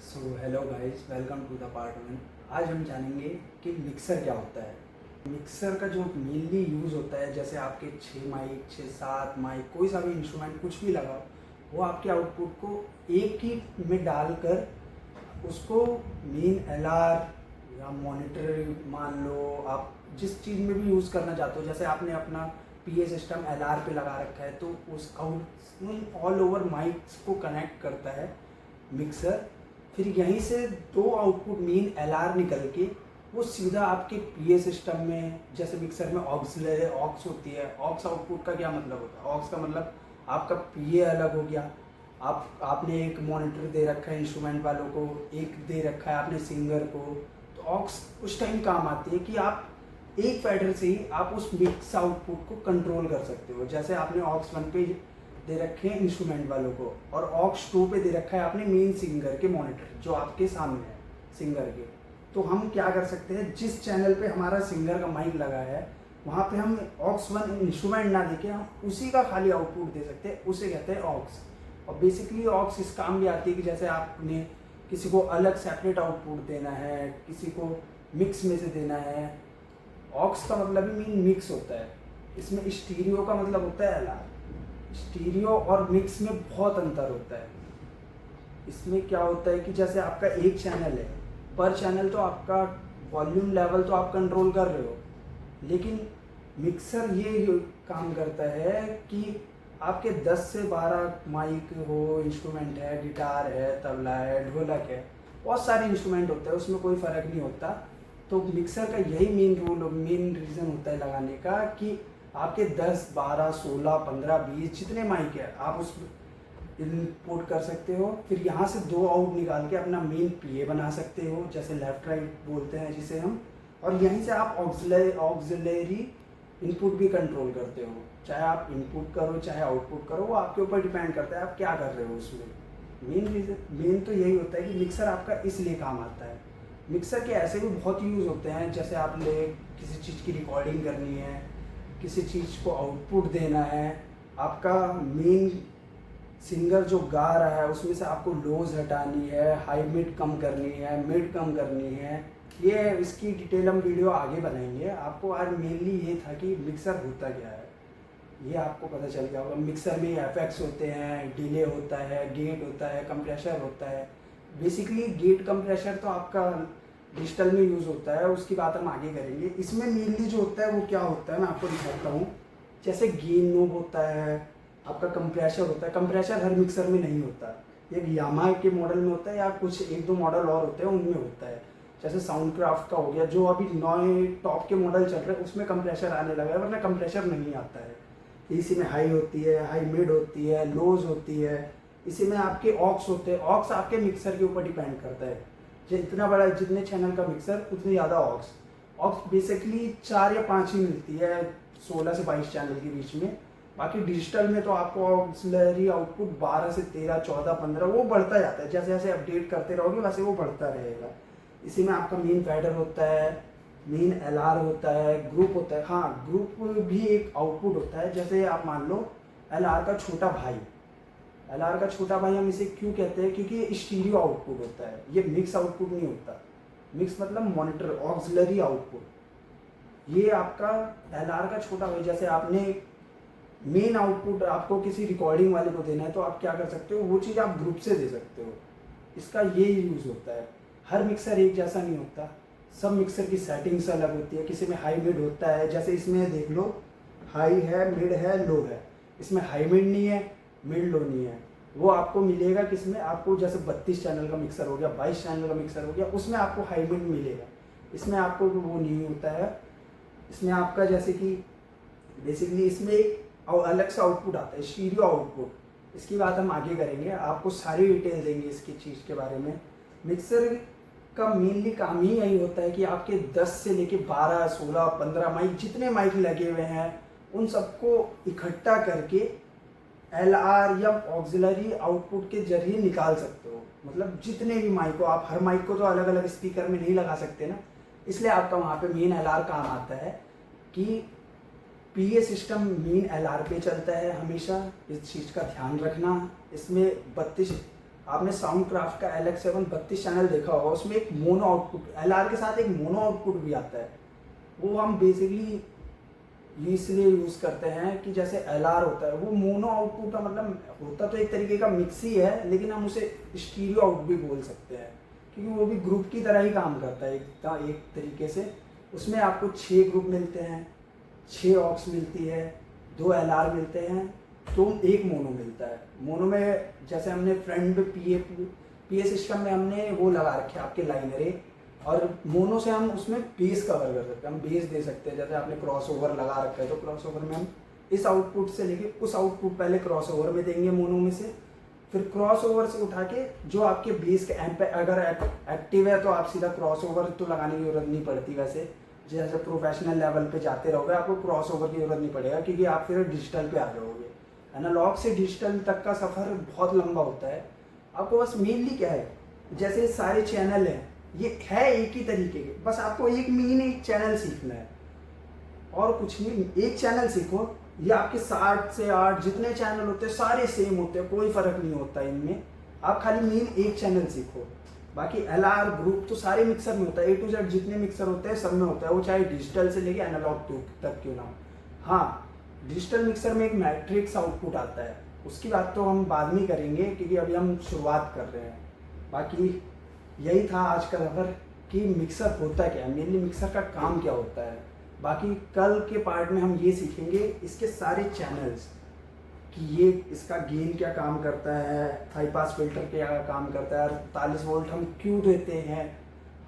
So hello guys, welcome to the part one. आज हम जानेंगे कि मिक्सर क्या होता है। मिक्सर का जो मेनली यूज़ होता है, जैसे आपके 6 माइक 6-7 माइक कोई सा भी इंस्ट्रूमेंट कुछ भी लगाओ, वो आपके आउटपुट को एक ही में डालकर उसको मेन एलआर या मॉनिटर मान लो, आप जिस चीज़ में भी यूज़ करना चाहते हो। जैसे आपने अपना पीए सिस्टम एलआर पे लगा रखा है तो उस आउट ऑल ओवर माइक्स को कनेक्ट करता है मिक्सर। फिर यहीं से दो आउटपुट मेन एलआर निकल के वो सीधा आपके पीए सिस्टम में, जैसे मिक्सर में ऑक्सिलरी ऑक्स होती है। ऑक्स आउटपुट का क्या मतलब होता है? ऑक्स का मतलब आपका पीए अलग हो गया। आपने एक मॉनिटर दे रखा है इंस्ट्रूमेंट वालों को, एक दे रखा है आपने सिंगर को। तो ऑक्स उस टाइम काम आती है कि आप एक पैडल से ही आप उस मिक्स आउटपुट को कंट्रोल कर सकते हो। जैसे आपने ऑक्स 1 पे दे रखे हैं इंस्ट्रूमेंट वालों को और ऑक्स 2 पे दे रखा है आपने मेन सिंगर के मॉनिटर जो आपके सामने है सिंगर के। तो हम क्या कर सकते हैं, जिस चैनल पे हमारा सिंगर का माइक लगा है वहाँ पे हम ऑक्स 1 इंस्ट्रूमेंट ना देके हम उसी का खाली आउटपुट दे सकते हैं, उसे कहते हैं ऑक्स। और बेसिकली ऑक्स इस काम भी आती है कि जैसे आपने किसी को अलग सेपरेट आउटपुट देना है, किसी को मिक्स में से देना है। ऑक्स का मतलब ही मीन मिक्स होता है। इसमें स्टीरियो का मतलब होता है एलआर। स्टीरियो और मिक्स में बहुत अंतर होता है। इसमें क्या होता है कि जैसे आपका एक चैनल है, पर चैनल तो आपका वॉल्यूम लेवल तो आप कंट्रोल कर रहे हो, लेकिन मिक्सर ये काम करता है कि आपके 10 से 12 माइक हो, इंस्ट्रूमेंट है, गिटार है, तबला है, ढोलक है, बहुत सारे इंस्ट्रूमेंट होते हैं, उसमें कोई फ़र्क नहीं होता। तो मिक्सर का यही मेन रीज़न होता है लगाने का कि आपके 10 12 16 15 20 जितने माइक है आप उस इनपुट कर सकते हो। फिर यहाँ से दो आउट निकाल के अपना मेन पीए बना सकते हो, जैसे लेफ्ट राइट बोलते हैं जिसे हम। और यहीं से आप ऑक्सिलरी इनपुट भी कंट्रोल करते हो। चाहे आप इनपुट करो चाहे आउटपुट करो, वो आपके ऊपर डिपेंड करता है आप क्या कर रहे हो उसमें। मेन तो यही होता है कि मिक्सर आपका इसलिए काम आता है। मिक्सर के ऐसे भी बहुत यूज़ होते हैं, जैसे आपने किसी चीज़ की रिकॉर्डिंग करनी है, किसी चीज़ को आउटपुट देना है, आपका मेन सिंगर जो गा रहा है उसमें से आपको लोज हटानी है, हाई मिड कम करनी है, मिड कम करनी है। ये इसकी डिटेल हम वीडियो आगे बनाएंगे। आपको आज मेनली ये था कि मिक्सर होता क्या है, ये आपको पता चल गया होगा। मिक्सर में एफेक्ट्स होते हैं, डिले होता है, गेट होता है, कंप्रेशर होता है। बेसिकली गेट कंप्रेशर तो आपका डिजिटल में यूज़ होता है, उसकी बात हम आगे करेंगे। इसमें मेनली जो होता है वो क्या होता है मैं आपको दिखाता हूँ। जैसे गेन नोब होता है, आपका कंप्रेशर होता है। कंप्रेशर हर मिक्सर में नहीं होता, ये यामाहा के मॉडल में होता है या कुछ एक दो मॉडल और होते हैं उनमें होता है। जैसे साउंड क्राफ्ट का हो गया, जो अभी नए टॉप के मॉडल चल रहे हैं उसमें कंप्रेशर आने लगा है, वरना कंप्रेशर नहीं आता है। इसी में हाई होती है, हाई मिड होती है, लोज होती है। इसी में आपके ऑक्स होते हैं। ऑक्स आपके मिक्सर के ऊपर डिपेंड करता है। जितना बड़ा जितने चैनल का मिक्सर उतनी ज़्यादा ऑक्स। ऑक्स बेसिकली 4 या 5 ही मिलती है 16 से 22 चैनल के बीच में। बाकी डिजिटल में तो आपको ऑक्सिलरी आउटपुट 12 से 13 14 15 वो बढ़ता जाता है। जैसे जैसे अपडेट करते रहोगे वैसे वो बढ़ता रहेगा। इसी में आपका मेन पैडल होता है, मेन एलआर होता है, ग्रुप होता है। हाँ, ग्रुप भी एक आउटपुट होता है। जैसे आप मान लो एलआर का छोटा भाई, एलआर का छोटा भाई हम इसे क्यों कहते हैं, क्योंकि ये स्टीरियो आउटपुट होता है, ये मिक्स आउटपुट नहीं होता। मिक्स मतलब मॉनिटर ऑक्सिलरी आउटपुट। ये आपका एलआर का छोटा भाई। जैसे आपने मेन आउटपुट आपको किसी रिकॉर्डिंग वाले को देना है तो आप क्या कर सकते हो, वो चीज़ आप ग्रुप से दे सकते हो। इसका ये यूज़ होता है। हर मिक्सर एक जैसा नहीं होता, सब मिक्सर की सेटिंग्स अलग होती है। किसी में हाई मिड होता है, जैसे इसमें देख लो हाई है, मिड है, लो है। इसमें हाई मिड नहीं है, मिड लो नहीं है। वो आपको मिलेगा किसमें, आपको जैसे 32 चैनल का मिक्सर हो गया, 22 चैनल का मिक्सर हो गया, उसमें आपको हाई मिड मिलेगा। इसमें आपको वो नहीं होता है। इसमें आपका जैसे कि बेसिकली इसमें एक अलग से आउटपुट आता है, स्टीरियो आउटपुट। इसकी बात हम आगे करेंगे, आपको सारी डिटेल देंगे इसकी चीज़ के बारे में। मिक्सर का मेनली काम ही यही होता है कि आपके 10 से लेके 12 16 15 माइक जितने माइक लगे हुए हैं उन सबको इकट्ठा करके एलआर या ऑक्सिलरी आउटपुट के जरिए निकाल सकते हो। मतलब जितने भी माइक हो, आप हर माइक को तो अलग अलग स्पीकर में नहीं लगा सकते ना, इसलिए आपका वहाँ पे मेन एलआर काम आता है कि पीए सिस्टम मेन एलआर पे चलता है हमेशा। इस चीज़ का ध्यान रखना। इसमें 32 आपने साउंड क्राफ्ट का LX7 32 चैनल देखा होगा, उसमें एक मोनो आउटपुट LR के साथ एक मोनो आउटपुट भी आता है। वो हम बेसिकली इसलिए यूज़ करते हैं कि जैसे LR होता है वो मोनो आउटपुट का मतलब होता तो एक तरीके का मिक्स ही है, लेकिन हम उसे स्टीरियो आउट भी बोल सकते हैं क्योंकि वो भी ग्रुप की तरह ही काम करता है एक तरीके से। उसमें आपको 6 ग्रुप मिलते हैं, 6 ऑक्स मिलती है, 2 LR मिलते हैं, तो एक मोनो मिलता है। मोनो में जैसे हमने फ्रंट PA सिस्टम में हमने वो लगा रखे आपके लाइनरे, और मोनो से हम उसमें बेस कवर कर सकते हैं, हम बेस दे सकते हैं। जैसे आपने क्रॉस ओवर लगा रखा है तो क्रॉस ओवर में हम इस आउटपुट से लेके उस आउटपुट पहले क्रॉस ओवर में देंगे मोनो में से, फिर क्रॉस ओवर से उठा के जो आपके बेस के एम्प अगर एक्टिव है तो आप सीधा क्रॉस ओवर तो लगाने की जरूरत नहीं पड़ती। वैसे जैसे प्रोफेशनल लेवल पे जाते रहोगे आपको क्रॉस ओवर की जरूरत नहीं पड़ेगा क्योंकि आप फिर डिजिटल पे आ जाओगे। एनालॉग से डिजिटल तक का सफ़र बहुत लंबा होता है। आपको बस मेनली क्या है, जैसे सारे चैनल हैं ये है एक ही तरीके के, बस आपको एक चैनल सीखना है और कुछ नहीं। एक चैनल सीखो, ये आपके 7 से 8 जितने चैनल होते हैं सारे सेम होते हैं, कोई फ़र्क नहीं होता इनमें। आप खाली मेन एक चैनल सीखो, बाकी LR ग्रुप तो सारे मिक्सर में होता है। A to Z जितने मिक्सर होते हैं सब में होता है, वो चाहे डिजिटल से लेके एनालॉग तक क्यों ना हो। हाँ, डिजिटल मिक्सर में एक मैट्रिक्स आउटपुट आता है, उसकी बात तो हम बाद में करेंगे क्योंकि अभी हम शुरुआत कर रहे हैं। बाकी यही था आज का सफ़र कि मिक्सर होता क्या है, मेनली मिक्सर का काम क्या होता है। बाकी कल के पार्ट में हम ये सीखेंगे इसके सारे चैनल्स कि ये इसका गेन क्या काम करता है, हाई पास फिल्टर क्या काम करता है, 43 वोल्ट हम क्यों देते हैं,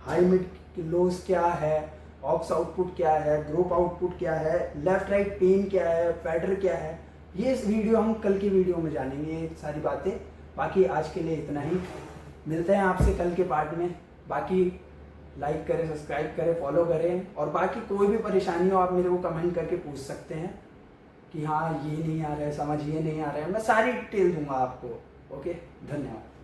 हाई मिड लोज क्या है, ऑक्स आउटपुट क्या है, ग्रुप आउटपुट क्या है, लेफ्ट राइट पेन क्या है, फैडर क्या है। ये इस वीडियो हम कल की वीडियो में जानेंगे ये सारी बातें। बाकी आज के लिए इतना ही, मिलते हैं आपसे कल के पार्ट में। बाकी लाइक करें, सब्सक्राइब करें, फॉलो करें, और बाकी कोई भी परेशानी हो आप मेरे को कमेंट करके पूछ सकते हैं कि हाँ ये नहीं आ रहा है समझ, ये नहीं आ रहा है, मैं सारी डिटेल दूंगा आपको। ओके, धन्यवाद।